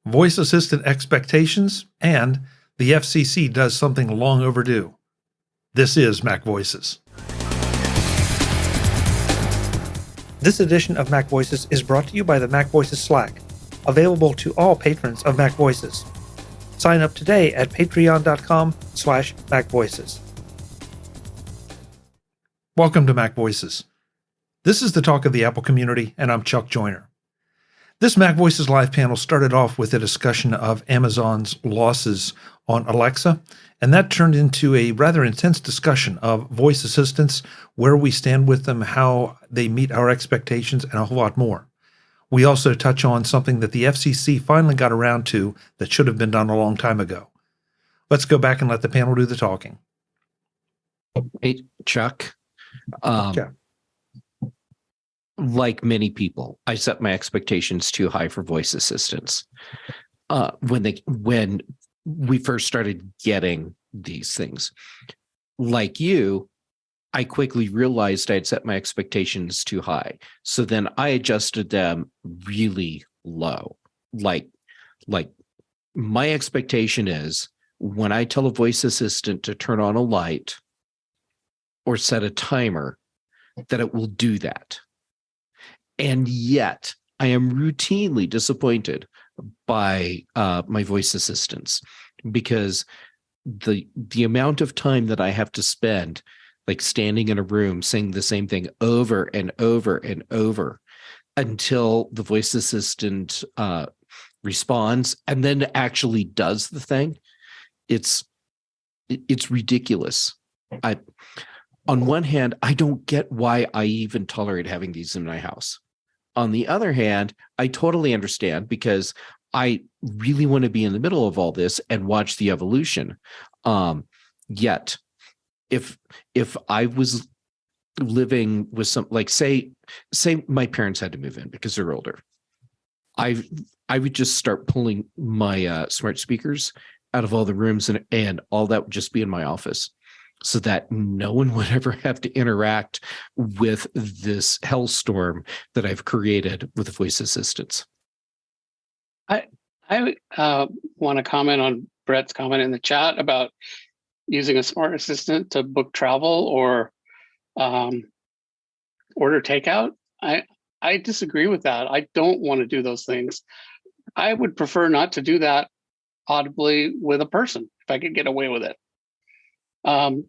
voice assistant expectations, and the FCC does something long overdue. This is MacVoices. This edition of MacVoices is brought to you by the MacVoices Slack, available to all patrons of MacVoices. Sign up today at patreon.com/MacVoices. Welcome to MacVoices. This is the talk of the Apple community, and I'm Chuck Joyner. This MacVoices live panel started off with a discussion of Amazon's losses on Alexa, and that turned into a rather intense discussion of voice assistants, where we stand with them, how they meet our expectations, and a whole lot more. We also touch on something that the FCC finally got around to that should have been done a long time ago. Let's go back and let the panel do the talking. Hey, Chuck. Yeah. Like many people, I set my expectations too high for voice assistants. When we first started getting these things, like you, I quickly realized I had set my expectations too high. So then I adjusted them really low. Like my expectation is when I tell a voice assistant to turn on a light or set a timer, that it will do that. And yet I am routinely disappointed by my voice assistants, because the amount of time that I have to spend like standing in a room saying the same thing over and over and over until the voice assistant responds and then actually does the thing, it's ridiculous. On one hand, I don't get why I even tolerate having these in my house. On the other hand, I totally understand, because I really want to be in the middle of all this and watch the evolution. Yet, if I was living with some, like say my parents had to move in because they're older, I would just start pulling my smart speakers out of all the rooms, and all that would just be in my office, so that no one would ever have to interact with this hellstorm that I've created with voice assistants. I want to comment on Brett's comment in the chat about using a smart assistant to book travel or order takeout. I disagree with that. I don't want to do those things. I would prefer not to do that audibly with a person if I could get away with it. How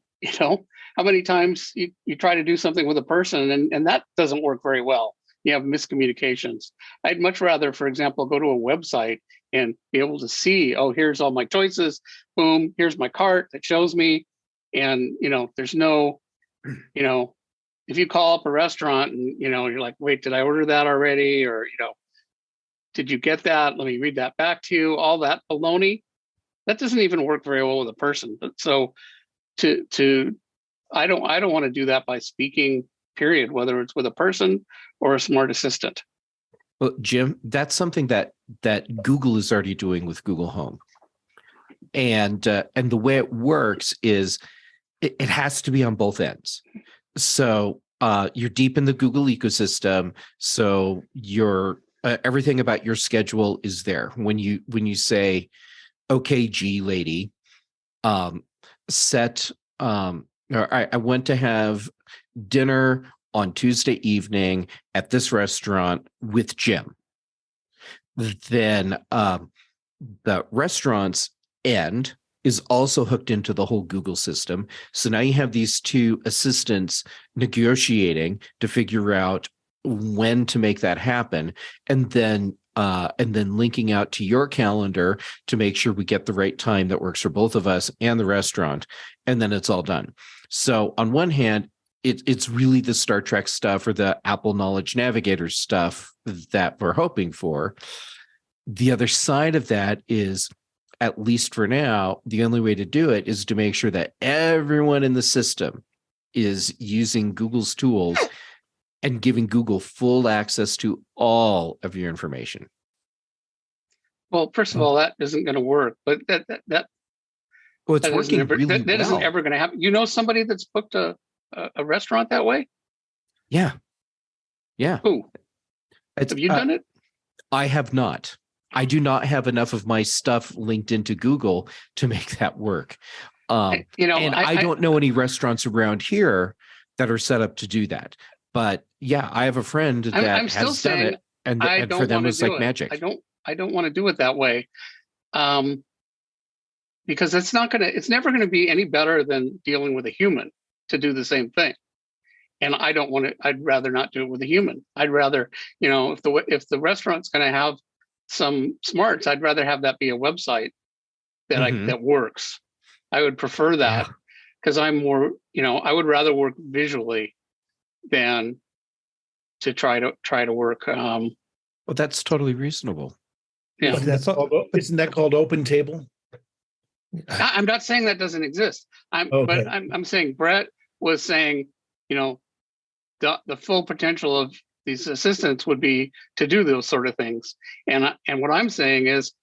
many times you try to do something with a person and that doesn't work very well. You have miscommunications. I'd much rather, for example, go to a website and be able to see, oh, here's all my choices. Boom, here's my cart that shows me. And, there's no, if you call up a restaurant and, you're like, wait, did I order that already? Or, did you get that? Let me read that back to you. All that baloney, that doesn't even work very well with a person. So I don't want to do that by speaking, period, whether it's with a person or a smart assistant. Well, Jim, that's something that Google is already doing with Google Home. And the way it works is it has to be on both ends. So you're deep in the Google ecosystem. So your everything about your schedule is there. When you say, okay, G lady, set I went to have dinner on Tuesday evening at this restaurant with Jim. Then the restaurant's end is also hooked into the whole Google system. So now you have these two assistants negotiating to figure out when to make that happen, and then linking out to your calendar to make sure we get the right time that works for both of us and the restaurant, and then it's all done. So on one hand, it's really the Star Trek stuff or the Apple Knowledge Navigator stuff that we're hoping for. The other side of that is, at least for now, the only way to do it is to make sure that everyone in the system is using Google's tools and giving Google full access to all of your information. Well, first of all, that isn't going to work, but that well, it's working really well. That isn't ever going to happen. You know somebody that's booked a restaurant that way? Yeah. Who? Have you done it? I have not. I do not have enough of my stuff linked into Google to make that work. And I don't know any restaurants around here that are set up to do that. But yeah, I have a friend that has done it, and for them it's like magic. I don't want to do it that way, because it's never gonna be any better than dealing with a human to do the same thing. And I don't want to. I'd rather not do it with a human. I'd rather, if the restaurant's going to have some smarts, I'd rather have that be a website that that works. I would prefer that because I'm more, I would rather work visually than to try to work. Well, that's totally reasonable. Yeah, isn't that called Open Table? I'm not saying that doesn't exist. But I'm saying Brett was saying, the full potential of these assistants would be to do those sort of things. And what I'm saying is,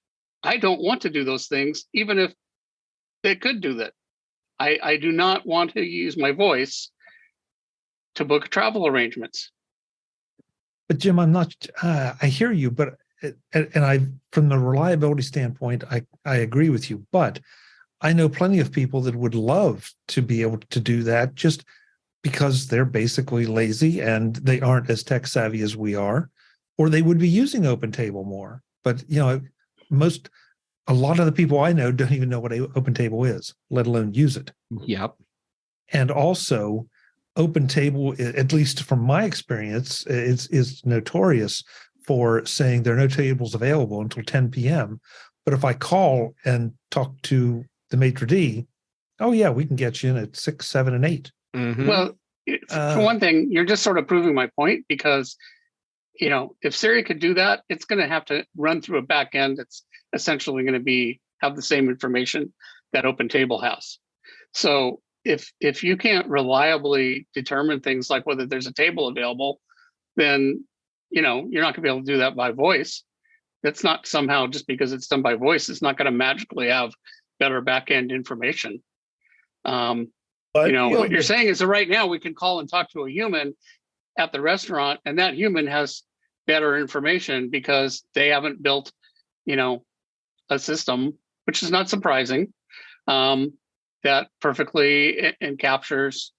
I don't want to do those things, even if they could do that. I do not want to use my voice to book travel arrangements. But Jim, I'm not. I hear you, but from the reliability standpoint, I agree with you. But I know plenty of people that would love to be able to do that, just because they're basically lazy and they aren't as tech savvy as we are, or they would be using OpenTable more. But a lot of the people I know don't even know what OpenTable is, let alone use it. Yep. And also, OpenTable, at least from my experience, is notorious for saying there are no tables available until 10 p.m. But if I call and talk to the maitre d', oh yeah, we can get you in at 6, 7, and 8. Mm-hmm. Well, for one thing, you're just sort of proving my point, because if Siri could do that, it's going to have to run through a back end that's essentially going to have the same information that OpenTable has. So if you can't reliably determine things like whether there's a table available, then you're not going to be able to do that by voice. That's not somehow, just because it's done by voice, it's not going to magically have better back end information. What you're saying is that right now we can call and talk to a human at the restaurant, and that human has better information because they haven't built, a system, which is not surprising, that perfectly and captures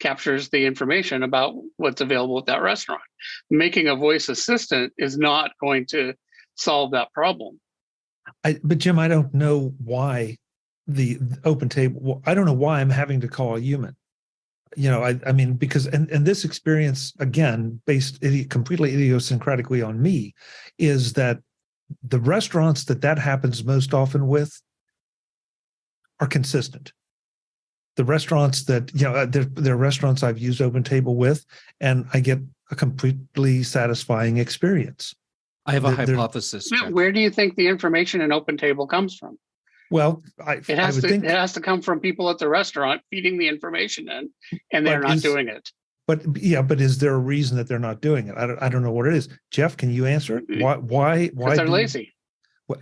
the information about what's available at that restaurant. Making a voice assistant is not going to solve that problem. But Jim, I don't know why the OpenTable. I don't know why I'm having to call a human. I mean, because and this experience, again, based completely idiosyncratically on me, is that the restaurants that happens most often with are consistent. The restaurants that, they're restaurants I've used OpenTable with, and I get a completely satisfying experience. I have a hypothesis. Where do you think the information in OpenTable comes from? Well, it has to come from people at the restaurant feeding the information in, and they're not doing it. But is there a reason that they're not doing it? I don't know what it is. Jeff, can you answer it? Why? Because they're lazy.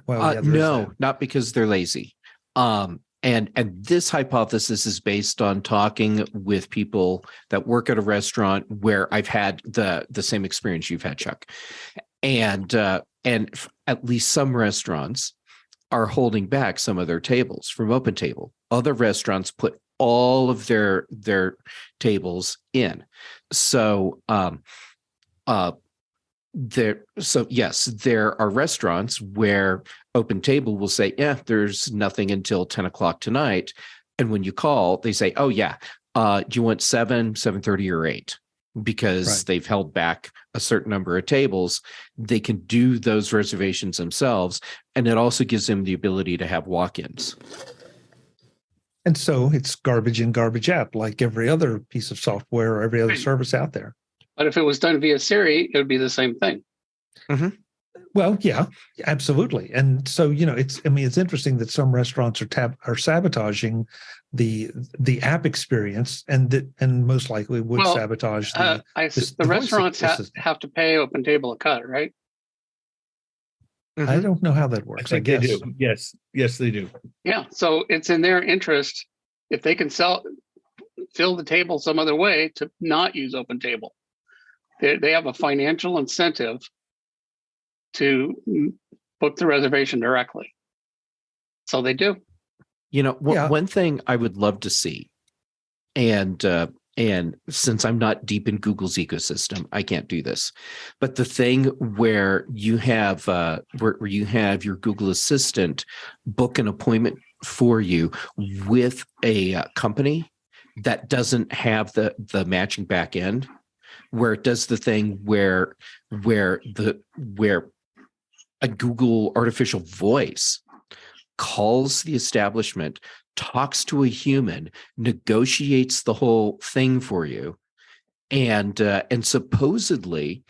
No, not because they're lazy. And this hypothesis is based on talking with people that work at a restaurant where I've had the same experience you've had, Chuck. And at least some restaurants are holding back some of their tables from OpenTable. Other restaurants put all of their tables in. So yes, there are restaurants where OpenTable will say, yeah, there's nothing until 10 o'clock tonight. And when you call, they say, oh yeah, do you want 7, 7:30, or 8? Because they've held back a certain number of tables. They can do those reservations themselves. And it also gives them the ability to have walk-ins. And so it's garbage in, garbage out, like every other piece of software or every other service out there. But if it was done via Siri, it would be the same thing. Mm-hmm. Well, yeah, absolutely. And so, it's interesting that some restaurants are sabotaging the app experience, and most likely would sabotage the restaurants have to pay OpenTable a cut, right? Mm-hmm. I don't know how that works. I guess they do. Yes, they do. Yeah, so it's in their interest, if they can fill the table some other way, to not use OpenTable. They have a financial incentive to book the reservation directly. So they do. One thing I would love to see, and since I'm not deep in Google's ecosystem, I can't do this. But the thing where you have where you have your Google Assistant book an appointment for you with a company that doesn't have the matching back end, where it does the thing where a Google artificial voice calls the establishment, talks to a human, negotiates the whole thing for you, and supposedly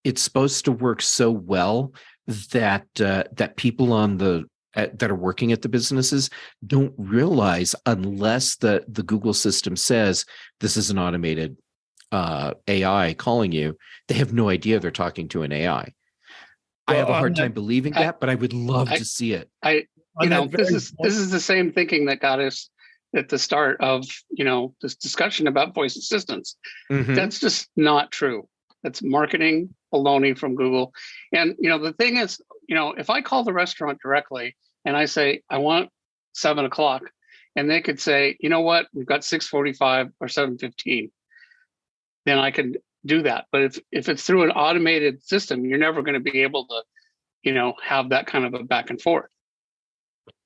it's supposed to work so well that that people on that are working at the businesses don't realize, unless the Google system says this is an automated AI calling you, they have no idea they're talking to an AI. I have a hard time believing that, but I would love to see it. This is the same thinking that got us at the start of this discussion about voice assistants. Mhm. That's just not true. That's marketing baloney from Google. And the thing is, if I call the restaurant directly and I say I want 7:00, and they could say, you know what, we've got 6:45 or 7:15, then I could do that. But if it's through an automated system, you're never going to be able to, have that kind of a back and forth.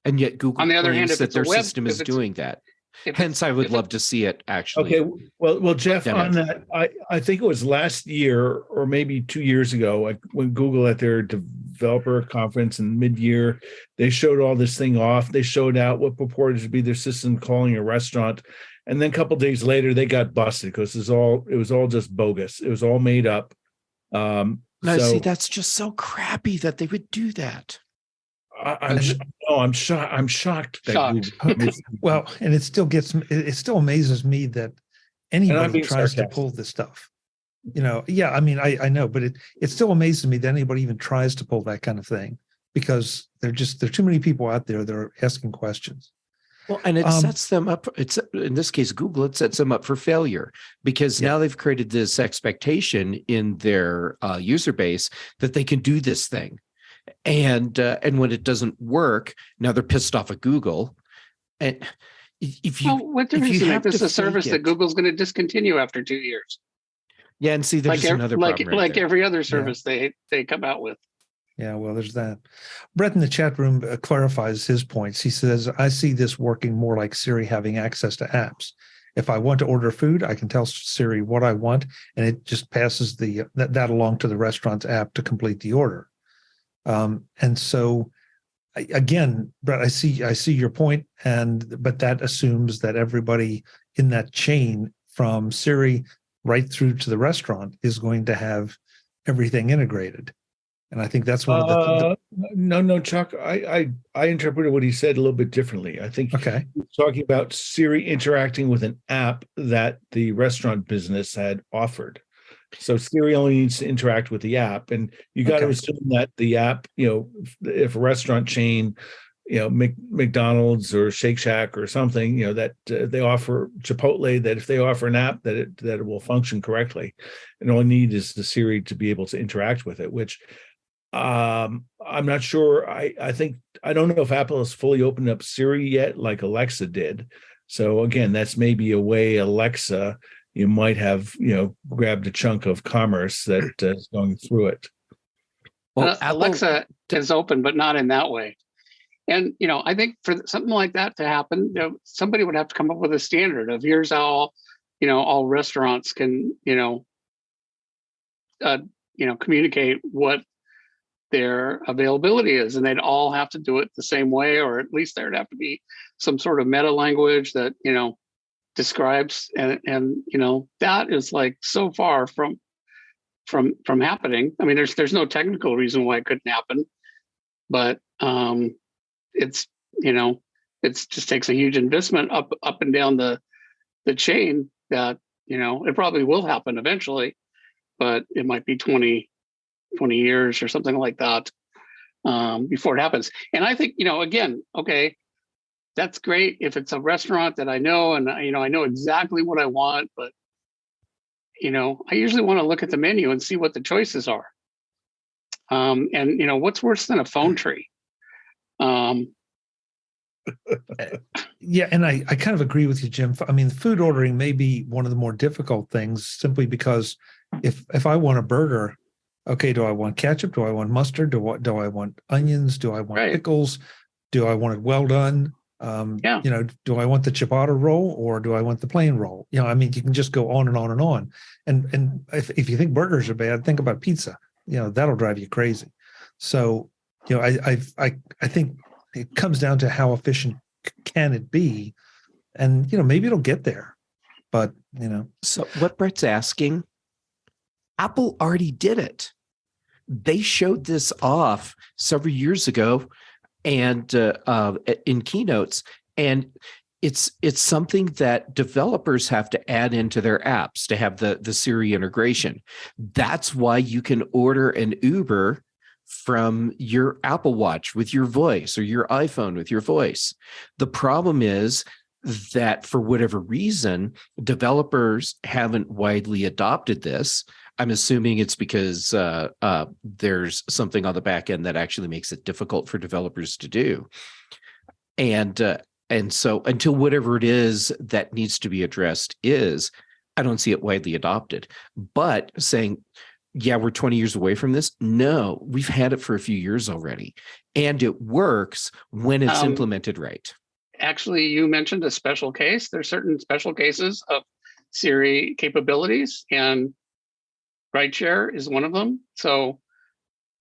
And yet Google On the other hand, claims if that it's a their web- system if is it's- doing that. if Hence, I would love to see it actually. Okay, well, Jeff, Damn on it. that, I think it was last year or maybe 2 years ago, like when Google at their developer conference in mid-year, they showed all this thing off. They showed out what purported to be their system calling a restaurant, and then a couple of days later, they got busted because it was all just bogus. It was all made up. No, So see, that's just so crappy that they would do that. I'm shocked. I'm shocked. That Shocked. Google, Well, and it still amazes me that I'm anybody being tries to sarcastic. pull this stuff. Yeah, I mean, I know, but it still amazes me that anybody even tries to pull that kind of thing, because there are too many people out there that are asking questions. Well, and it sets them up. It's in this case, Google. It sets them up for failure because now they've created this expectation in their user base that they can do this thing, and when it doesn't work, now they're pissed off at Google. And if you, what if difference you does it make? have This is to a service fake that it- Google's going to discontinue after 2 years. Yeah, and see, there's another problem. Right there. Every other service they come out with. Yeah, well, there's that. Brett in the chat room clarifies his points. He says, I see this working more like Siri having access to apps. If I want to order food, I can tell Siri what I want, and it just passes that along to the restaurant's app to complete the order. And so, again, Brett, I see your point, but that assumes that everybody in that chain from Siri right through to the restaurant is going to have everything integrated. And I think that's one of the no, Chuck. I interpreted what he said a little bit differently. I think okay. he's talking about Siri interacting with an app that the restaurant business had offered. So Siri only needs to interact with the app, and you got to Okay. assume that the app, if a restaurant chain, McDonald's or Shake Shack or something, that they offer Chipotle, that if they offer an app that it will function correctly, and all you need is the Siri to be able to interact with it, which I'm not sure. I don't know if Apple has fully opened up Siri yet, like Alexa did. So again, that's maybe a way Alexa, you might have, grabbed a chunk of commerce that is going through it. Well, Alexa is open, but not in that way. And, I think for something like that to happen, somebody would have to come up with a standard of here's how, all restaurants can, communicate what their availability is. And they'd all have to do it the same way, or at least there'd have to be some sort of meta language that, describes and that is like so far from happening. I mean, there's no technical reason why it couldn't happen, but it's just takes a huge investment up and down the chain that it probably will happen eventually, but it might be 20 years or something like that before it happens. And I think again, okay, that's great if it's a restaurant that I know and I know exactly what I want, but I usually want to look at the menu and see what the choices are. And what's worse than a phone tree? Yeah, and I kind of agree with you, Jim. I mean, food ordering may be one of the more difficult things simply because if I want a burger, okay, do I want ketchup? Do I want mustard? Do I want onions? Do I want Right. pickles? Do I want it well done? Yeah. Do I want the ciabatta roll or do I want the plain roll? I mean, you can just go on and on and on. And if you think burgers are bad, think about pizza. That'll drive you crazy. So, I think it comes down to how efficient can it be, and maybe it'll get there, but So what Brett's asking, Apple already did it. They showed this off several years ago, and in keynotes, and it's something that developers have to add into their apps to have the Siri integration. That's why you can order an Uber from your Apple Watch with your voice or your iPhone with your voice. The problem is that for whatever reason, developers haven't widely adopted this. I'm assuming it's because there's something on the back end that actually makes it difficult for developers to do. And so until whatever it is that needs to be addressed is, I don't see it widely adopted. But saying, yeah, we're 20 years away from this. No, we've had it for a few years already. And it works when it's implemented right. Actually, you mentioned a special case. There's certain special cases of Siri capabilities, and rideshare is one of them. So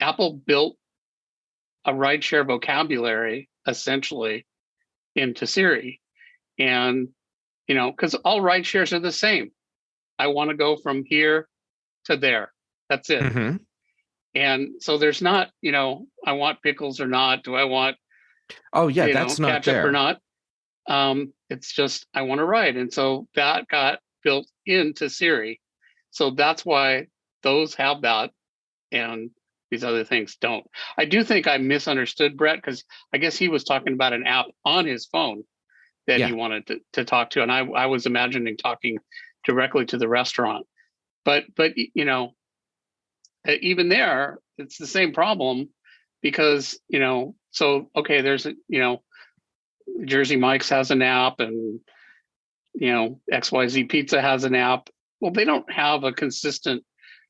Apple built a rideshare vocabulary essentially into Siri. And, because all rideshares are the same. I want to go from here to there. That's it. Mm-hmm. And so there's not, I want pickles or not. Do I want, that's not ketchup there or not? It's just, I want to ride. And so that got built into Siri. So that's why those have that and these other things don't. I do think I misunderstood Brett, because I guess he was talking about an app on his phone that he wanted to talk to. And I was imagining talking directly to the restaurant. But even there, it's the same problem because, there's, Jersey Mike's has an app and, XYZ Pizza has an app. Well, they don't have a consistent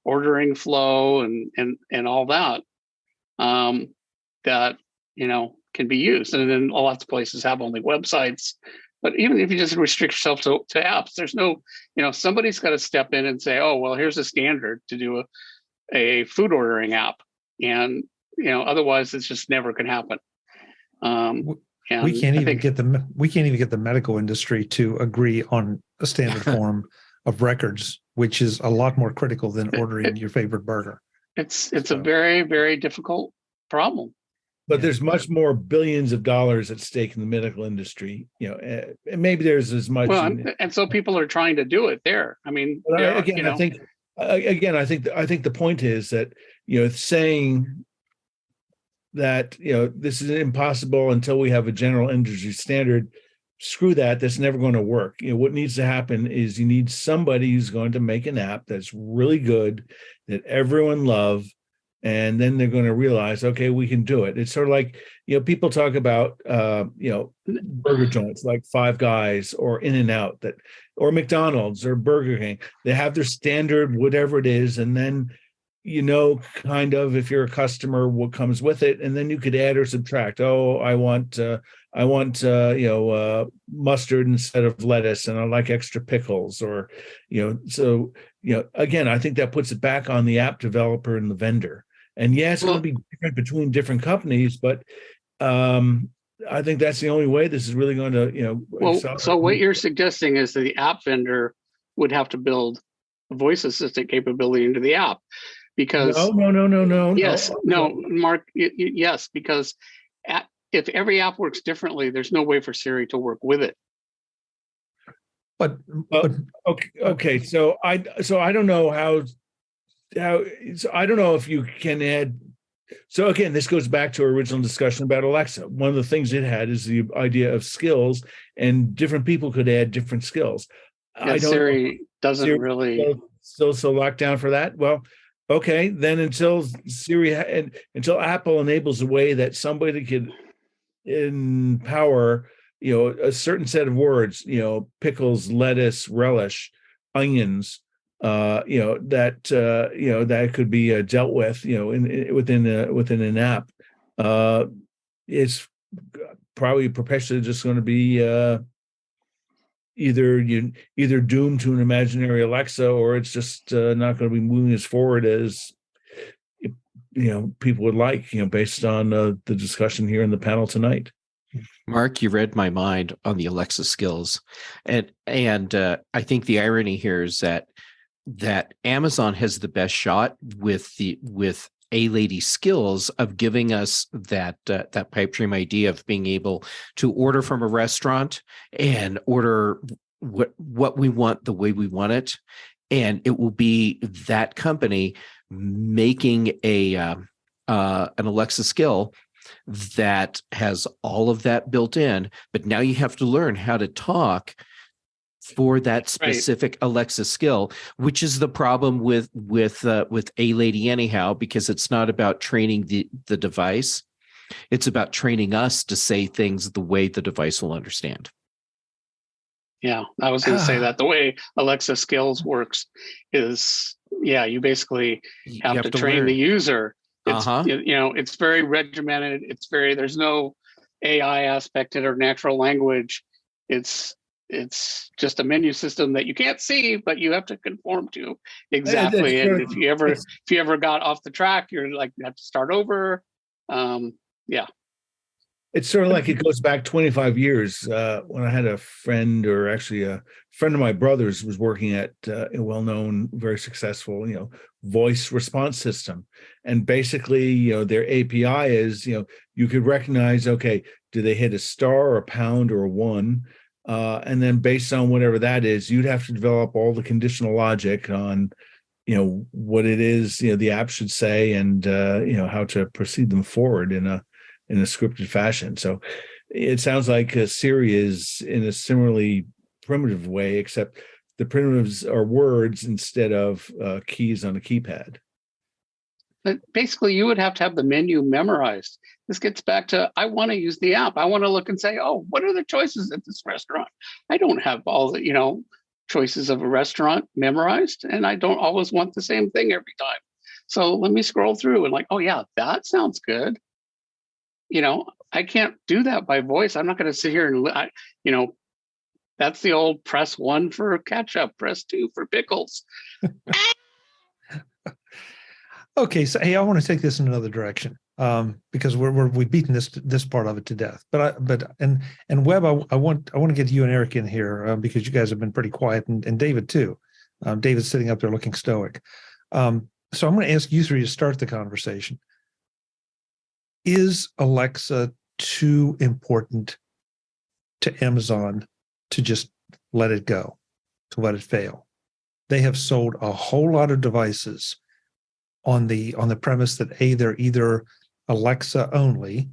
ordering flow and all that, that, can be used. And then lots of places have only websites. But even if you just restrict yourself to apps, there's no, somebody's got to step in and say, oh, well, here's a standard to do a food ordering app. And, otherwise it's just never can happen. We can't even get the medical industry to agree on a standard form of records, which is a lot more critical than ordering your favorite burger. It's a very, very difficult problem. But there's much more billions of dollars at stake in the medical industry, and maybe there's as much. Well, and so people are trying to do it there. I mean, I think the point is that, saying that, this is impossible until we have a general industry standard, screw that. That's never going to work. What needs to happen is you need somebody who's going to make an app that's really good, that everyone loves. And then they're going to realize, okay, we can do it. It's sort of like, people talk about, burger joints like Five Guys or In-N-Out or McDonald's or Burger King. They have their standard, whatever it is. And then, kind of, if you're a customer, what comes with it. And then you could add or subtract. Oh, I want mustard instead of lettuce, and I like extra pickles, or, again, I think that puts it back on the app developer and the vendor. And it's going to be different between different companies, but I think that's the only way this is really going to, So what you're suggesting is that the app vendor would have to build a voice assistant capability into the app, because no. Yes, no, Mark, yes, because if every app works differently, there's no way for Siri to work with it. But okay, so I don't know so I don't know if you can add. So again, this goes back to our original discussion about Alexa. One of the things it had is the idea of skills, and different people could add different skills. Yeah, Siri doesn't really still locked down for that. Well, Okay, then until until Apple enables a way that somebody could empower, a certain set of words, pickles, lettuce, relish, onions, that could be dealt with, within an app. It's probably perpetually just going to be either doomed to an imaginary Alexa, or it's just not going to be moving as forward as people would like, based on the discussion here in the panel tonight. Mark, you read my mind on the Alexa skills, and I think the irony here is that Amazon has the best shot with A-Lady skills of giving us that pipe dream idea of being able to order from a restaurant and order what we want the way we want it, and it will be that company making an Alexa skill that has all of that built in. But now you have to learn how to talk for that specific Alexa skill, which is the problem with A-Lady anyhow, because it's not about training the device. It's about training us to say things the way the device will understand. Yeah, I was going to say that the way Alexa skills works is, you basically have to train the user. It's, it's very regimented. There's no AI aspect to it or natural language. It's just a menu system that you can't see, but you have to conform to exactly. And if you ever got off the track, you're like, you have to start over. It's sort of like it goes back 25 years when I had a friend, or actually a friend of my brother's, was working at a well-known, very successful, voice response system. And basically, their API is, you could recognize, okay, do they hit a star or a pound or a one? And then based on whatever that is, you'd have to develop all the conditional logic on, what it is, the app should say, and, how to proceed them forward in a scripted fashion. So it sounds like Siri is in a similarly primitive way, except the primitives are words instead of keys on a keypad. But basically, you would have to have the menu memorized. This gets back to, I want to use the app. I want to look and say, oh, what are the choices at this restaurant? I don't have all the, choices of a restaurant memorized, and I don't always want the same thing every time. So let me scroll through and like, oh yeah, that sounds good. I can't do that by voice. I'm not going to sit here and, that's the old press 1 for ketchup, press 2 for pickles. Okay, so hey, I want to take this in another direction because we've beaten this part of it to death. But Webb, I want to get you and Eric in here because you guys have been pretty quiet, and David too. David's sitting up there looking stoic. So I'm going to ask you three to start the conversation. Is Alexa too important to Amazon to just let it go, to let it fail? They have sold a whole lot of devices on the premise that they're either Alexa only,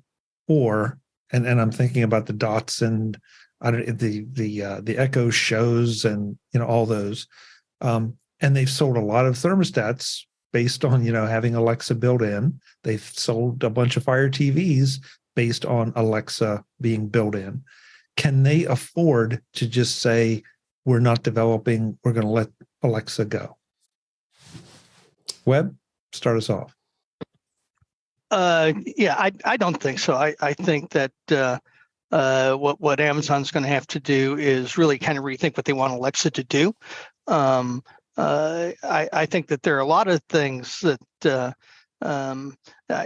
or and I'm thinking about the Dots and the Echo shows and all those, and they've sold a lot of thermostats based on having Alexa built in. They've sold a bunch of Fire TVs based on Alexa being built in. Can they afford to just say, we're not developing, we're going to let Alexa go? Webb, start us off. I don't think so. I think that what Amazon's going to have to do is really kind of rethink what they want Alexa to do. I think that there are a lot of things that I'm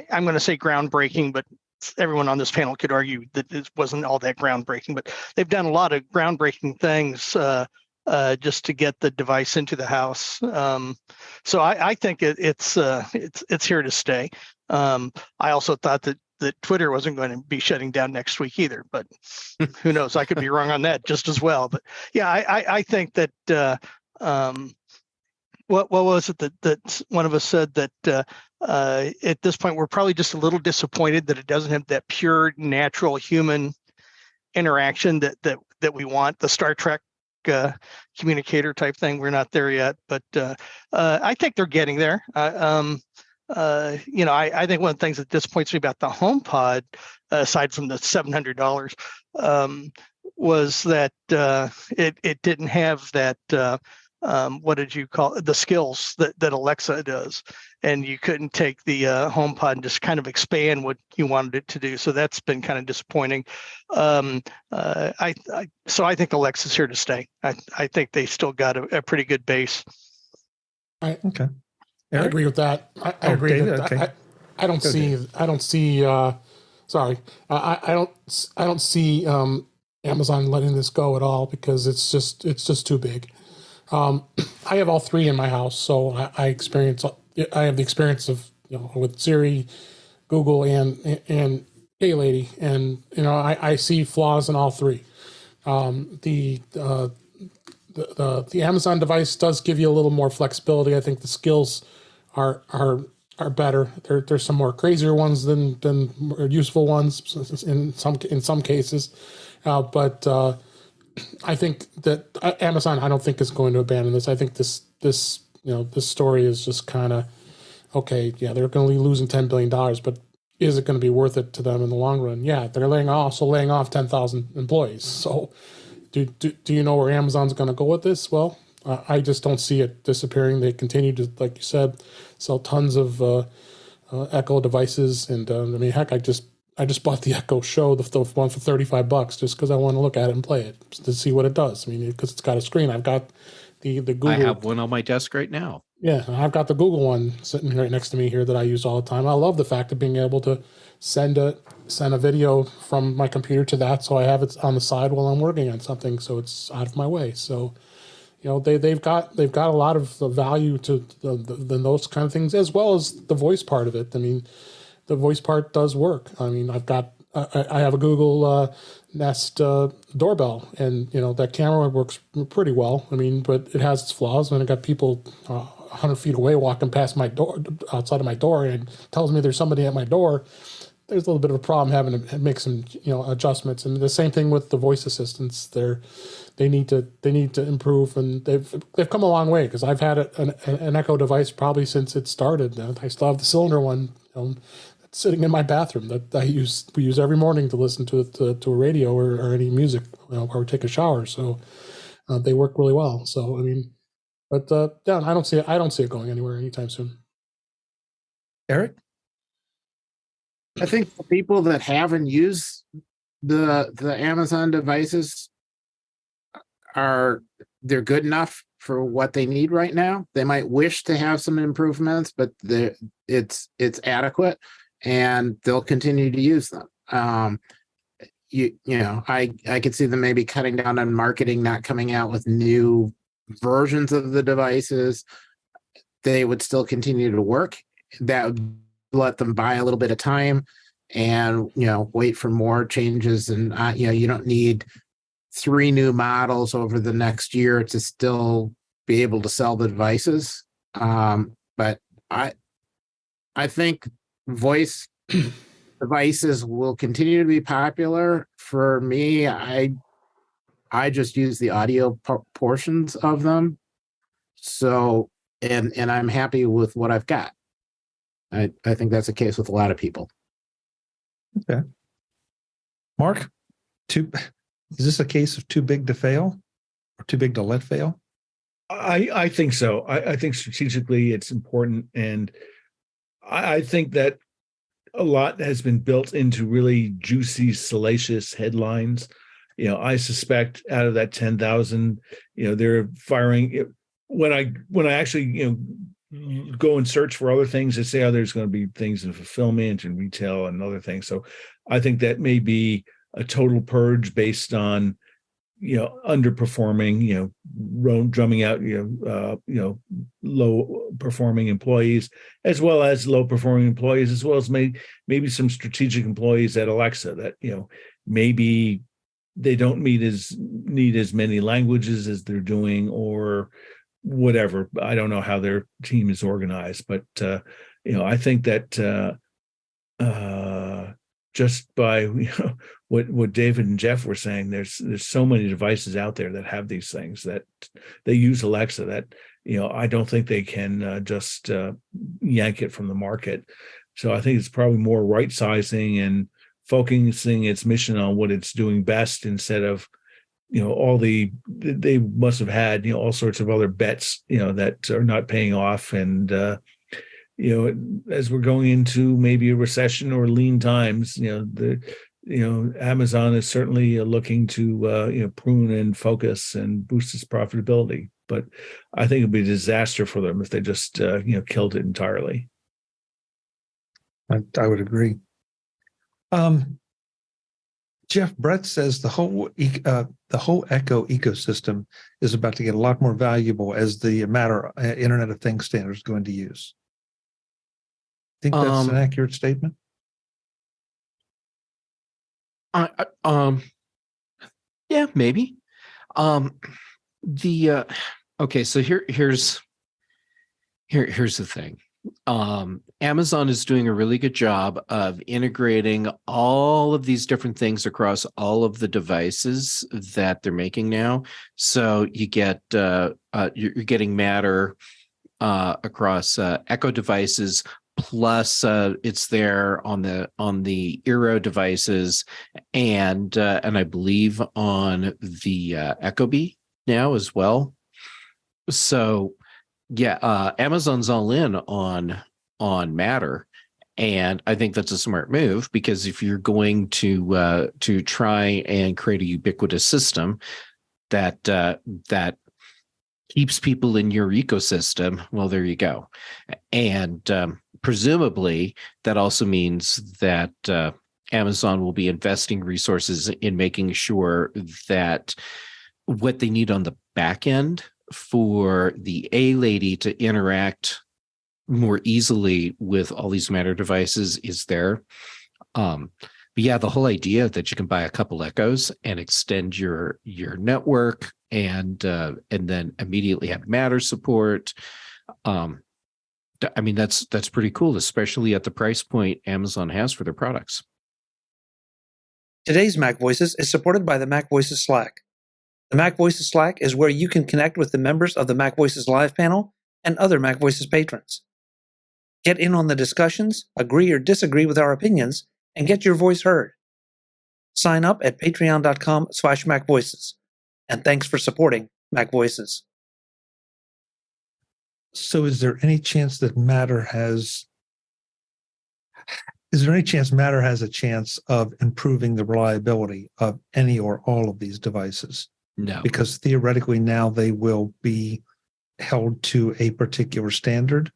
going to say groundbreaking, but everyone on this panel could argue that it wasn't all that groundbreaking. But they've done a lot of groundbreaking things just to get the device into the house. So I think it's here to stay. I also thought that Twitter wasn't going to be shutting down next week either, but who knows? I could be wrong on that just as well. But yeah, I think that. What was it that one of us said that at this point we're probably just a little disappointed that it doesn't have that pure natural human interaction that we want. The Star Trek communicator type thing. We're not there yet, but I think they're getting there. I think one of the things that disappoints me about the HomePod, aside from the $700, was that it didn't have that. What did you call it? The skills that Alexa does, and you couldn't take the HomePod and just kind of expand what you wanted it to do. So that's been kind of disappointing. So I think Alexa's here to stay. I think they still got a pretty good base. Okay. I agree with that. I agree. David, that okay. I don't Go, see. Dave. I don't see. Sorry, I don't see Amazon letting this go at all, because it's just too big. I have all three in my house, so I have the experience of with Siri, Google, and Hey Lady, and I see flaws in all three. The Amazon device does give you a little more flexibility. I think the skills are better. There's some more crazier ones than more useful ones in some cases, but I think that Amazon, I don't think, is going to abandon this. I think this story is just kind of okay. Yeah, they're going to be losing $10 billion, but is it going to be worth it to them in the long run? Yeah, they're laying off 10,000 employees. So do you know where Amazon's going to go with this? Well, I just don't see it disappearing. They continue to, like you said, sell tons of Echo devices, and heck, I just bought the Echo Show, the one for $35, just because I want to look at it and play it to see what it does. Because it's got a screen. I've got the Google. I have one on my desk right now. Yeah, I've got the Google one sitting right next to me here that I use all the time. I love the fact of being able to send a video from my computer to that, so I have it on the side while I'm working on something, so it's out of my way. So, they've got a lot of the value to those kind of things, as well as the voice part of it. The voice part does work. I have a Google Nest doorbell, and that camera works pretty well. But it has its flaws. When I got people 100 feet away walking past my door, outside of my door, and it tells me there's somebody at my door, there's a little bit of a problem having to make some adjustments. And the same thing with the voice assistants. They need to improve, and they've come a long way, because I've had an Echo device probably since it started. I still have the cylinder one sitting in my bathroom that we use every morning to listen to a radio or any music or take a shower. So they work really well. So but I don't see it going anywhere anytime soon. Eric? I think the people that haven't used the Amazon devices they're good enough for what they need right now. They might wish to have some improvements, but it's adequate, and they'll continue to use them. I could see them maybe cutting down on marketing, not coming out with new versions of the devices. They would still continue to work. That would let them buy a little bit of time and wait for more changes. And you don't need 3 new models over the next year to still be able to sell the devices. But I think voice devices will continue to be popular. For me, I just use the audio portions of them. So, and I'm happy with what I've got. I think that's the case with a lot of people. Okay. Mark, is this a case of too big to fail, or too big to let fail? I think so. I think strategically it's important, and I think that a lot has been built into really juicy, salacious headlines. I suspect out of that 10,000, they're firing. When I actually go and search for other things, they say, there's going to be things in fulfillment and retail and other things. So I think that may be a total purge based on underperforming, drumming out low performing employees, as well as low performing employees, as well as maybe some strategic employees at Alexa that maybe they don't need as many languages as they're doing, or whatever. I don't know how their team is organized, but I think that just by what David and Jeff were saying, there's so many devices out there that have these things that they use Alexa that I don't think they can just yank it from the market. So I think it's probably more right sizing and focusing its mission on what it's doing best instead of they must have had all sorts of other bets that are not paying off, and as we're going into maybe a recession or lean times, Amazon is certainly looking to prune and focus and boost its profitability. But I think it'd be a disaster for them if they just killed it entirely. I would agree. Jeff, Brett says the whole Echo ecosystem is about to get a lot more valuable as the Matter Internet of Things standard is going to use. Think that's an accurate statement? Yeah, maybe. Okay, so here's the thing. Amazon is doing a really good job of integrating all of these different things across all of the devices that they're making now. So you get you're getting Matter across Echo devices, plus it's there on the Eero devices, and I believe on the Ecobee now as well. So yeah, Amazon's all in on Matter, and I think that's a smart move, because if you're going to try and create a ubiquitous system that keeps people in your ecosystem, well, there you go. And presumably that also means that Amazon will be investing resources in making sure that what they need on the back end for the A lady to interact more easily with all these Matter devices is there. But yeah, the whole idea that you can buy a couple Echoes and extend your network and then immediately have Matter support. I mean, that's pretty cool, especially at the price point Amazon has for their products. Today's Mac Voices is supported by the MacVoices Slack. The MacVoices Slack is where you can connect with the members of the MacVoices Live panel and other MacVoices patrons. Get in on the discussions, agree or disagree with our opinions, and get your voice heard. Sign up at patreon.com/MacVoices. And thanks for supporting MacVoices. So is there any chance that Matter has a chance of improving the reliability of any or all of these devices? No. Because theoretically now they will be held to a particular standard.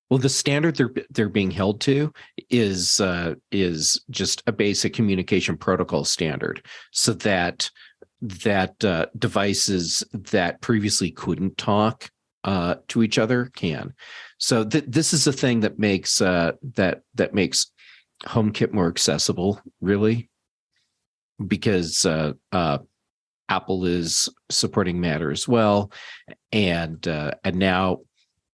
Well, the standard they're being held to is just a basic communication protocol standard, so that devices that previously couldn't talk to each other can. So this is a thing that makes that makes HomeKit more accessible, really, because Apple is supporting Matter as well, and now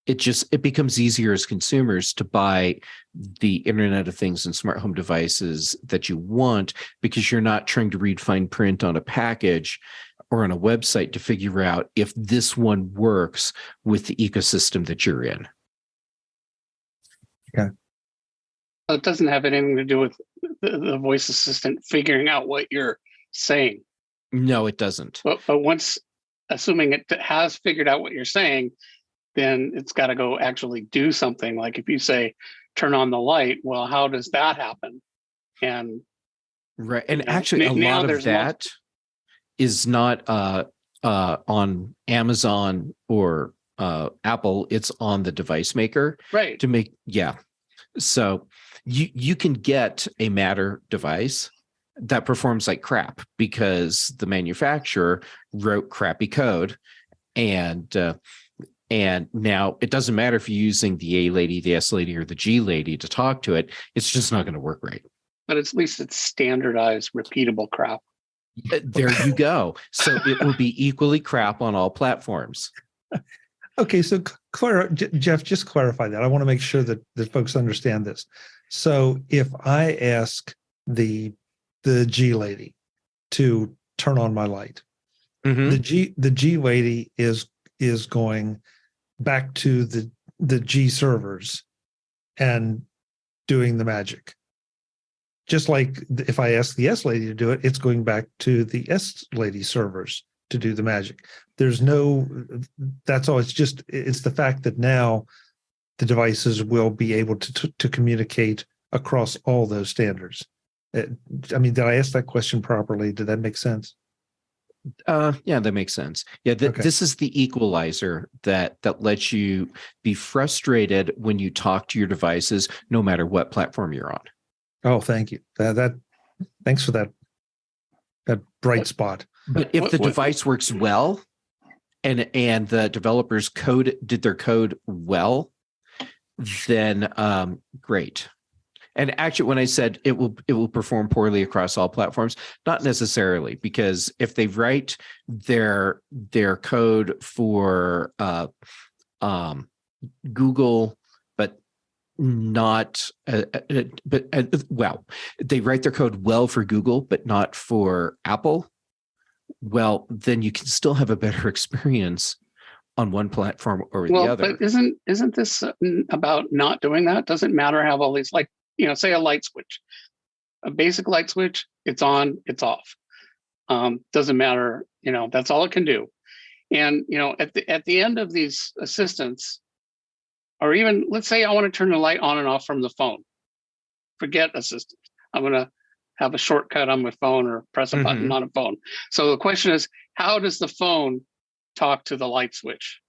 it becomes easier as consumers to buy the Internet of Things and smart home devices that you want, because you're not trying to read fine print on a package or on a website to figure out if this one works with the ecosystem that you're in. Okay. It doesn't have anything to do with the voice assistant figuring out what you're saying. No, it doesn't. But once, assuming it has figured out what you're saying, then it's got to go actually do something. Like if you say, turn on the light, well, how does that happen? And right. And actually, a lot of that is not on Amazon or Apple. It's on the device maker. Right. To make, yeah. So you can get a Matter device that performs like crap because the manufacturer wrote crappy code, and now it doesn't matter if you're using the A lady, the S lady, or the G lady to talk to it. It's just not going to work right. But at least it's standardized, repeatable crap. There you go. So it will be equally crap on all platforms. Okay, so Jeff, just clarify that. I want to make sure that folks understand this. So if I ask the G lady to turn on my light. Mhm. The G lady is going back to the G servers and doing the magic. Just like if I ask the S lady to do it, it's going back to the S lady servers to do the magic. There's no, that's all. It's the fact that now the devices will be able to communicate across all those standards. I mean, did I ask that question properly? Did that make sense? Yeah, that makes sense. Yeah, Okay. this is the equalizer that lets you be frustrated when you talk to your devices, no matter what platform you're on. Oh, thank you. Thanks for that bright spot. But if the device works well, and the developers did their code well, then great. And actually, when I said it will perform poorly across all platforms, not necessarily, because if they write their code for Google, but not, well, they write their code well for Google, but not for Apple. Well, then you can still have a better experience on one platform or the other. But isn't this about not doing that? Doesn't matter how all these, like, say a light switch, a basic light switch, it's on, it's off. Doesn't matter, that's all it can do. And at the end of these assistants, or even let's say I want to turn the light on and off from the phone. Forget assistant. I'm going to have a shortcut on my phone or press a button on a phone. So the question is, how does the phone talk to the light switch,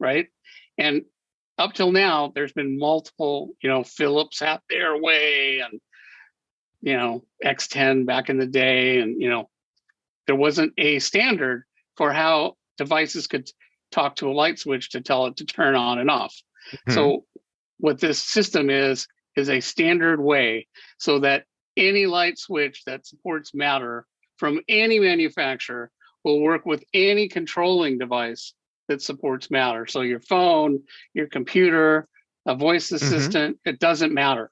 right? And up till now, there's been multiple, Philips had their way, and X10 back in the day, and there wasn't a standard for how devices could talk to a light switch to tell it to turn on and off. So what this system is a standard way so that any light switch that supports Matter from any manufacturer will work with any controlling device that supports Matter. So your phone, your computer, a voice assistant, it doesn't matter.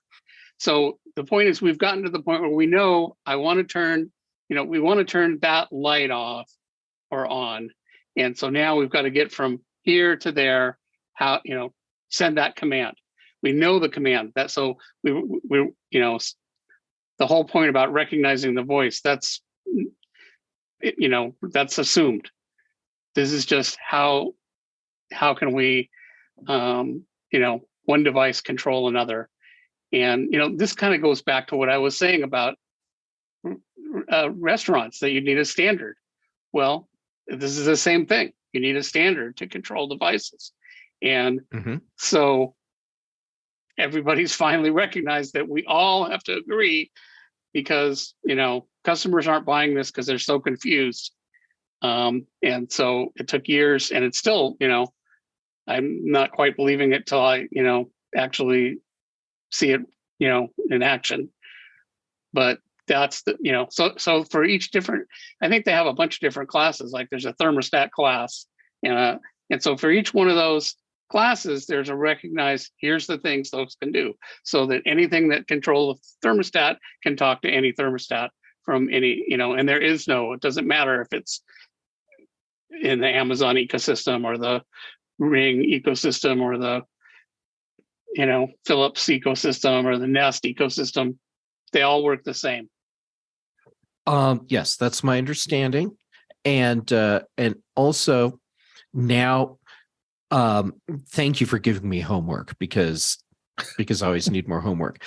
So the point is, we've gotten to the point where we know we want to turn that light off or on. And so now we've got to get from here to there, how, send that command. We know the command. So we the whole point about recognizing the voice, that's assumed. This is just how can we, one device control another. And, this kind of goes back to what I was saying about restaurants, that you need a standard. Well, this is the same thing. You need a standard to control devices. And so everybody's finally recognized that we all have to agree, because, customers aren't buying this because they're so confused. And so it took years, and it's still, I'm not quite believing it till I, actually see it, in action. But that's the, so for each different, I think they have a bunch of different classes. Like there's a thermostat class, and so for each one of those classes, there's a recognized, here's the things those can do, so that anything that controls the thermostat can talk to any thermostat from any, and it doesn't matter if it's in the Amazon ecosystem or the Ring ecosystem or the, Philips ecosystem or the Nest ecosystem. They all work the same. Yes, that's my understanding. And also now, thank you for giving me homework, because I always need more homework.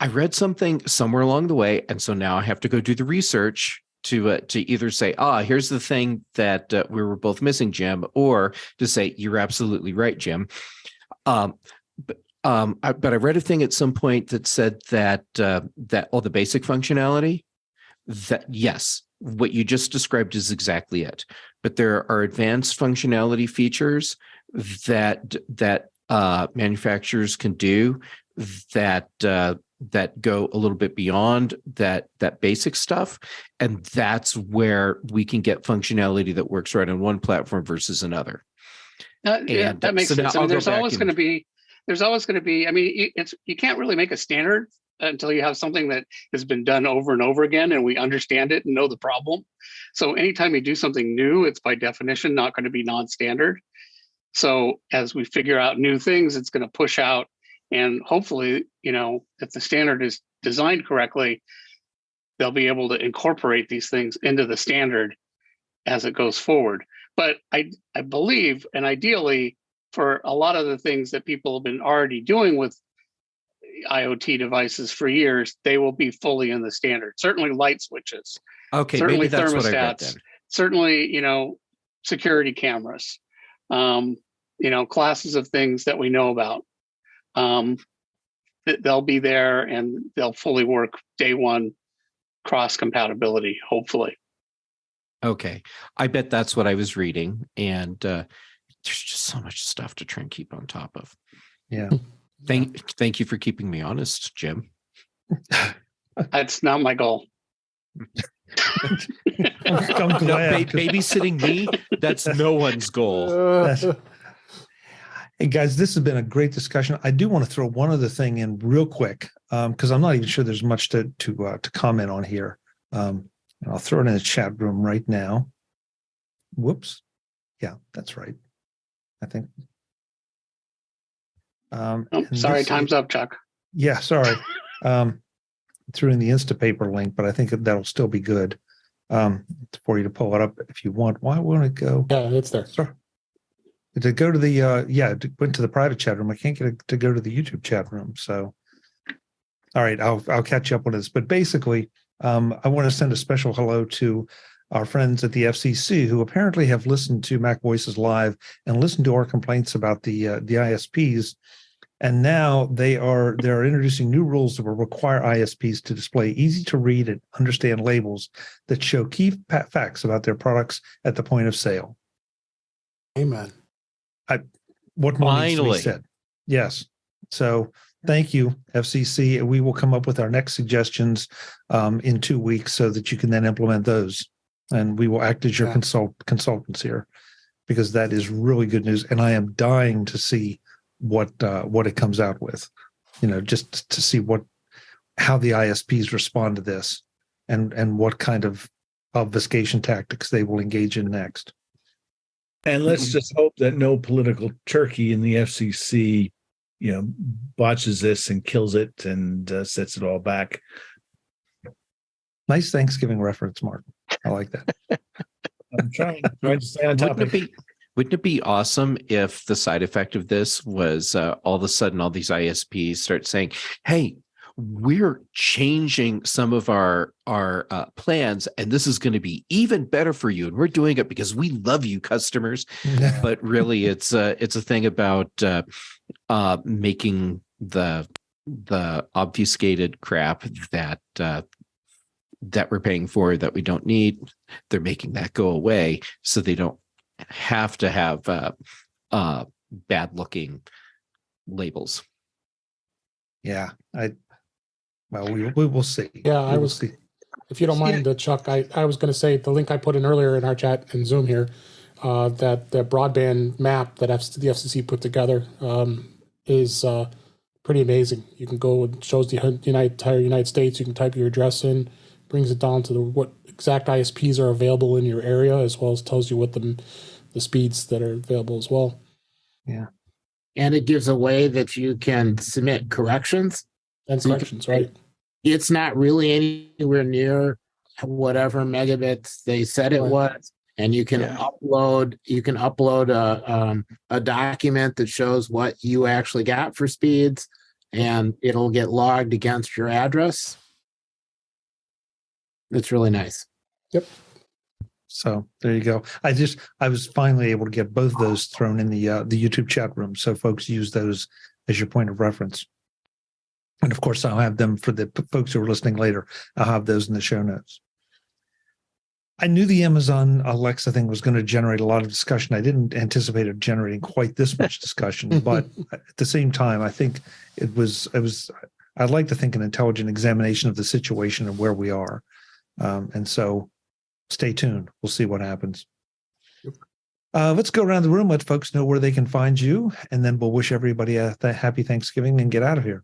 I read something somewhere along the way, and so now I have to go do the research to either say, here's the thing that we were both missing, Jim, or to say, you're absolutely right, Jim. But I read a thing at some point that said that all the basic functionality, that yes, what you just described is exactly it. But there are advanced functionality features that manufacturers can do that go a little bit beyond that basic stuff, and that's where we can get functionality that works right on one platform versus another. Yeah, that makes sense. I mean, there's always going to be. I mean, you can't really make a standard until you have something that has been done over and over again and we understand it and know the problem. So anytime you do something new, it's by definition not going to be non-standard. So as we figure out new things, it's going to push out, and hopefully, if the standard is designed correctly, they'll be able to incorporate these things into the standard as it goes forward. But I believe, and ideally, for a lot of the things that people have been already doing with IoT devices for years, they will be fully in the standard. Certainly light switches. Okay, certainly maybe that's thermostats, what I read then. Certainly, security cameras, classes of things that we know about. They'll be there and they'll fully work day one, cross compatibility, hopefully. Okay, I bet that's what I was reading, and there's just so much stuff to try and keep on top of. Yeah. Thank you for keeping me honest, Jim. That's not my goal. I'm No, glad. babysitting me, that's no one's goal. Hey guys, this has been a great discussion. I do want to throw one other thing in real quick, because I'm not even sure there's much to comment on here. And I'll throw it in the chat room right now. Whoops. Yeah, that's right. I think. Sorry, time's up, Chuck. Yeah, sorry. Threw in the Instapaper link, but I think that'll still be good for you to pull it up if you want. Why won't it go? Yeah, it's there. Sorry. To go to the went to the private chat room. I can't get it to go to the YouTube chat room. So, all right, I'll catch you up on this. But basically, I want to send a special hello to our friends at the FCC who apparently have listened to MacVoices Live and listened to our complaints about the ISPs, and now they're introducing new rules that will require ISPs to display easy to read and understand labels that show key facts about their products at the point of sale. Amen. What more needs to be Finally. said? Yes. So thank you, FCC. We will come up with our next suggestions in 2 weeks so that you can then implement those. And we will act as your consultants here, because that is really good news. And I am dying to see what it comes out with, just to see how the ISPs respond to this and what kind of obfuscation tactics they will engage in next. And let's just hope that no political turkey in the FCC, botches this and kills it and sets it all back. Nice Thanksgiving reference, Mark. I like that. I'm trying to stay on topic. Wouldn't it be awesome if the side effect of this was all of a sudden all these ISPs start saying, hey, we're changing some of our plans, and this is going to be even better for you, and we're doing it because we love you, customers. But really, it's a thing about making the obfuscated crap that we're paying for that we don't need. They're making that go away so they don't have to have bad looking labels. Yeah, we will see. Yeah, will see. If you don't mind, Chuck, I was going to say the link I put in earlier in our chat in Zoom here, that the broadband map that the FCC put together is pretty amazing. You can go, it shows the entire United States. You can type your address in, brings it down to what exact ISPs are available in your area, as well as tells you what the speeds that are available as well. Yeah. And it gives a way that you can submit corrections. And corrections, right? It's not really anywhere near whatever megabits they said it was. And you can upload a document that shows what you actually got for speeds, and it'll get logged against your address. It's really nice. Yep. So there you go. I was finally able to get both of those thrown in the YouTube chat room, so folks use those as your point of reference. And of course, I'll have them for the folks who are listening later. I'll have those in the show notes. I knew the Amazon Alexa thing was going to generate a lot of discussion. I didn't anticipate it generating quite this much discussion, but at the same time, I think it was. I'd like to think an intelligent examination of the situation and where we are, and so stay tuned. We'll see what happens. Let's go around the room. Let folks know where they can find you, and then we'll wish everybody a happy Thanksgiving and get out of here.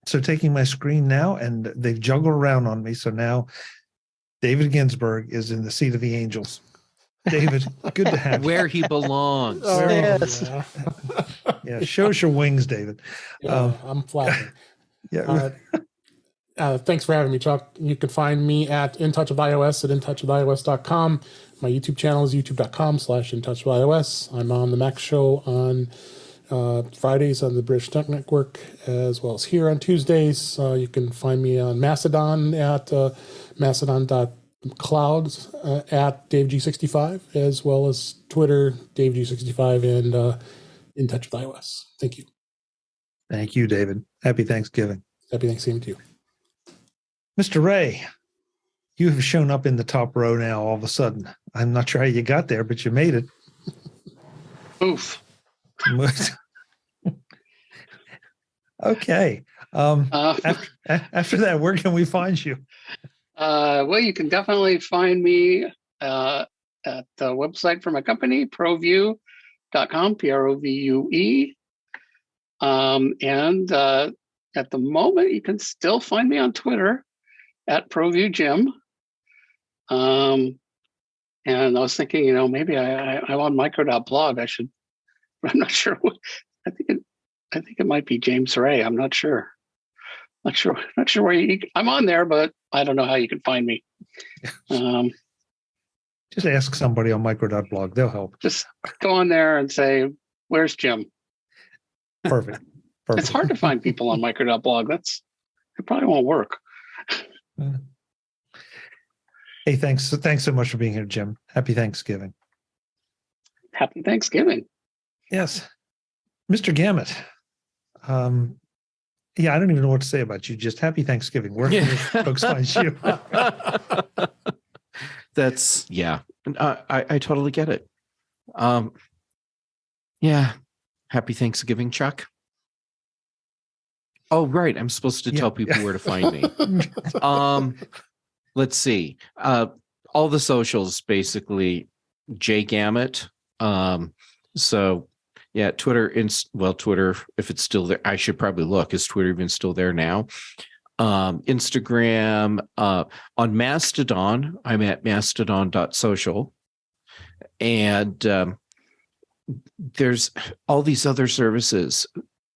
So taking my screen now, and they've juggled around on me. So now David Ginsburg is in the seat of the angels. David, good to have you. Where he belongs. Oh, Yes. yeah. Yeah, show us your wings, David. Yeah, I'm flapping. Yeah. Thanks for having me, Chuck. You can find me at In Touch with iOS at intouchwithios.com. My YouTube channel is youtube.com/intouchwithios. I'm on the Mac Show on Fridays on the British Tech Network, as well as here on Tuesdays. You can find me on Mastodon at mastodon.cloud at DaveG65, as well as Twitter, DaveG65, and In Touch with iOS. Thank you. Thank you, David. Happy Thanksgiving. Happy Thanksgiving to you. Mr. Ray, you have shown up in the top row now all of a sudden. I'm not sure how you got there, but you made it. Oof. Okay. After that, where can we find you? Well, you can definitely find me at the website for my company, provue.com, PROVUE. And at the moment, you can still find me on Twitter at ProViewJim. And I was thinking, maybe I'm on micro.blog. I'm not sure. I think it might be James Ray. I'm not sure. Not sure where I'm on there, but I don't know how you can find me. Just ask somebody on micro.blog. They'll help. Just go on there and say, "Where's Jim?" Perfect. It's hard to find people on micro.blog. It probably won't work. Hey, thanks so much for being here, Jim. Happy Thanksgiving. Happy Thanksgiving. Yes. Mr. Gamet. Yeah, I don't even know what to say about you. Just happy Thanksgiving. Where can folks find you? That's, yeah. I totally get it. Yeah. Happy Thanksgiving, Chuck. Oh, right. I'm supposed to tell people where to find me. Let's see. All the socials, basically, J Gamet. So yeah, Twitter, Twitter, if it's still there, I should probably look. Is Twitter even still there now? Instagram, on Mastodon, I'm at mastodon.social. And there's all these other services,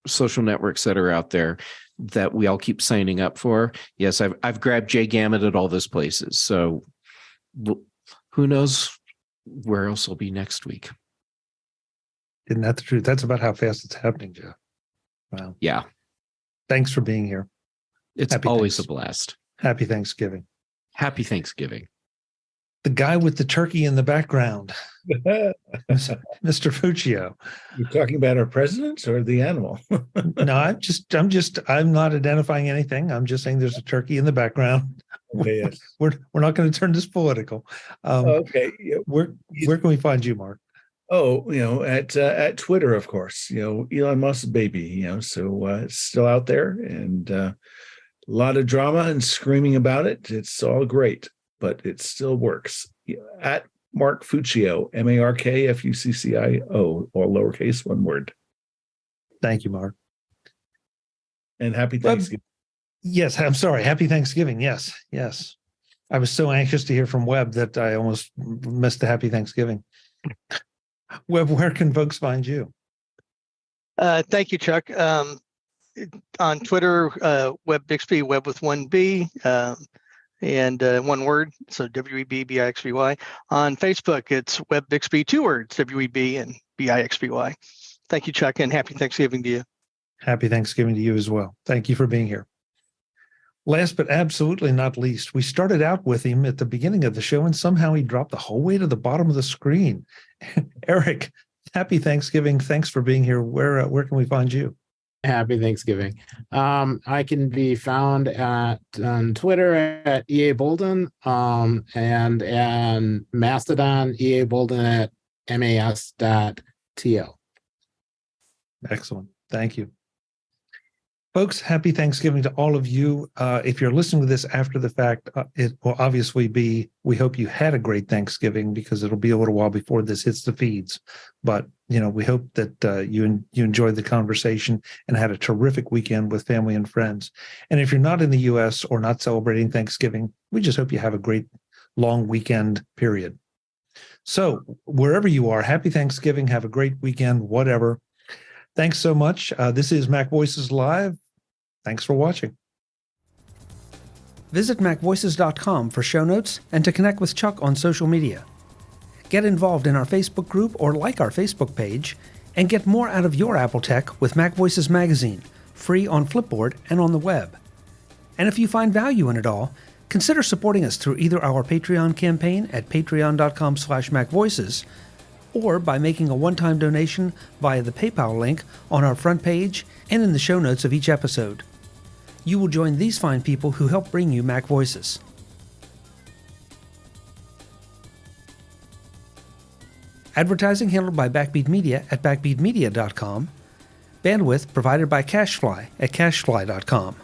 social networks that are out there that we all keep signing up for. Yes, I've grabbed J Gamet at all those places. So who knows where else will be next week? Isn't that the truth? That's about how fast it's happening, Jeff. Wow. Yeah. Thanks for being here. It's always a blast. Happy Thanksgiving. Happy Thanksgiving. The guy with the turkey in the background, Mr. Fuccio. You're talking about our presidents or the animal? No, I'm not identifying anything. I'm just saying there's a turkey in the background. Okay, yes. We're not going to turn this political. Okay. Where can we find you, Mark? Oh, at Twitter, of course. Elon Musk's baby. So it's still out there, and a lot of drama and screaming about it. It's all great, but it still works. At Mark Fuccio, MarkFuccio, all lowercase, one word. Thank you, Mark. And happy Thanksgiving. Yes, I'm sorry. Happy Thanksgiving. Yes. I was so anxious to hear from Webb that I almost missed the Happy Thanksgiving. Webb, where can folks find you? Thank you, Chuck. On Twitter, Webb Bixby, Webb with one B, and one word, so WEBBIXBY. On Facebook, it's Webb Bixby, two words, WEB and BIXBY. Thank you, Chuck, and happy Thanksgiving to you. Happy Thanksgiving to you as well. Thank you for being here. Last but absolutely not least, we started out with him at the beginning of the show, and somehow he dropped the whole way to the bottom of the screen. Eric, happy Thanksgiving. Thanks for being here. Where can we find you? Happy Thanksgiving. I can be found on Twitter at EA Bolden, and Mastodon, EA Bolden at mas.to. Excellent. Thank you. Folks, happy Thanksgiving to all of you. If you're listening to this after the fact, it will obviously be, we hope you had a great Thanksgiving, because it'll be a little while before this hits the feeds. But we hope that you enjoyed the conversation and had a terrific weekend with family and friends. And if you're not in the U.S. or not celebrating Thanksgiving, we just hope you have a great long weekend period. So wherever you are, happy Thanksgiving. Have a great weekend, whatever. Thanks so much. This is MacVoices Live. Thanks for watching. Visit MacVoices.com for show notes and to connect with Chuck on social media. Get involved in our Facebook group or like our Facebook page, and get more out of your Apple tech with MacVoices Magazine, free on Flipboard and on the web. And if you find value in it all, consider supporting us through either our Patreon campaign at patreon.com/MacVoices or by making a one-time donation via the PayPal link on our front page and in the show notes of each episode. You will join these fine people who help bring you Mac Voices. Advertising handled by Backbeat Media at backbeatmedia.com. Bandwidth provided by CacheFly at cachefly.com.